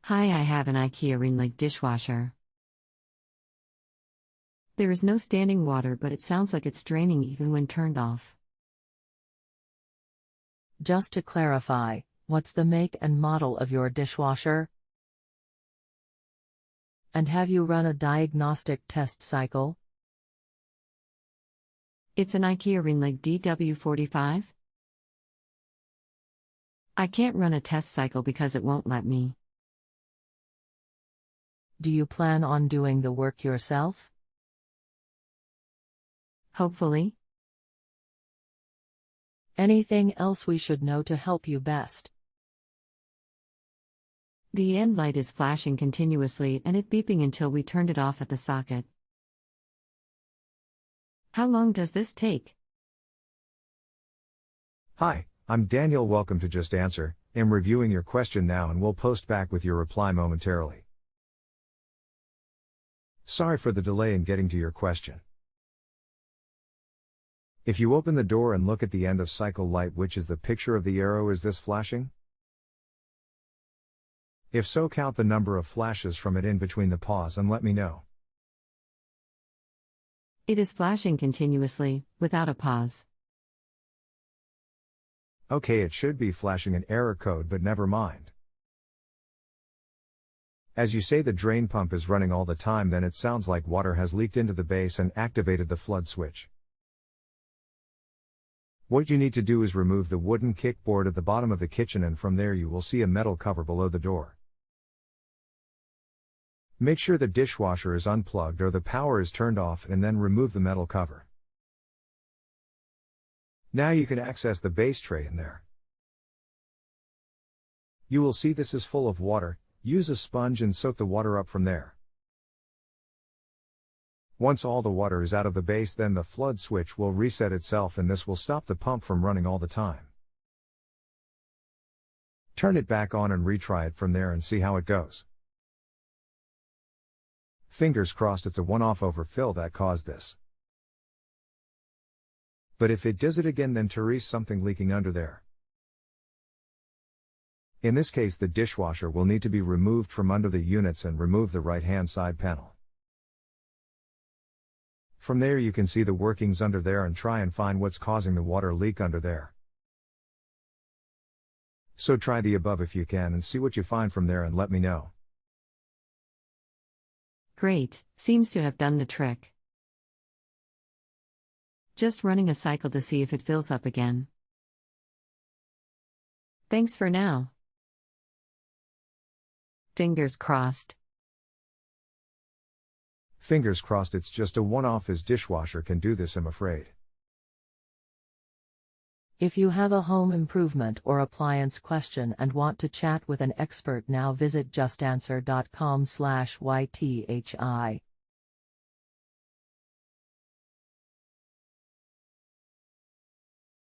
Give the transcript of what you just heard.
Hi, I have an Ikea Renlig dishwasher. There is no standing water, but it sounds like it's draining even when turned off. Just to clarify, what's the make and model of your dishwasher? And have you run a diagnostic test cycle? It's an Ikea Renlig DW45. I can't run a test cycle because it won't let me. Do you plan on doing the work yourself? Hopefully. Anything else we should know to help you best? The end light is flashing continuously and it beeping until we turned it off at the socket. How long does this take? Hi, I'm Daniel. Welcome to Just Answer. I'm reviewing your question now and will post back with your reply momentarily. Sorry for the delay in getting to your question. If you open the door and look at the end of cycle light, which is the picture of the arrow, is this flashing? If so, count the number of flashes from it in between the pause and let me know. It is flashing continuously, without a pause. Okay, it should be flashing an error code, but never mind. As you say the drain pump is running all the time, then it sounds like water has leaked into the base and activated the flood switch. What you need to do is remove the wooden kickboard at the bottom of the kitchen, and from there you will see a metal cover below the door. Make sure the dishwasher is unplugged or the power is turned off, and then remove the metal cover. Now you can access the base tray in there. You will see this is full of water. Use a sponge and soak the water up from there. Once all the water is out of the base, then the flood switch will reset itself, and this will stop the pump from running all the time. Turn it back on and retry it from there and see how it goes. Fingers crossed it's a one-off overfill that caused this. But if it does it again, then Therese, something leaking under there. In this case, the dishwasher will need to be removed from under the units and remove the right-hand side panel. From there you can see the workings under there and try and find what's causing the water leak under there. So try the above if you can and see what you find from there and let me know. Great, seems to have done the trick. Just running a cycle to see if it fills up again. Thanks for now. Fingers crossed. Fingers crossed it's just a one-off. His dishwasher can do this, I'm afraid. If you have a home improvement or appliance question and want to chat with an expert, now visit justanswer.com/YTHI.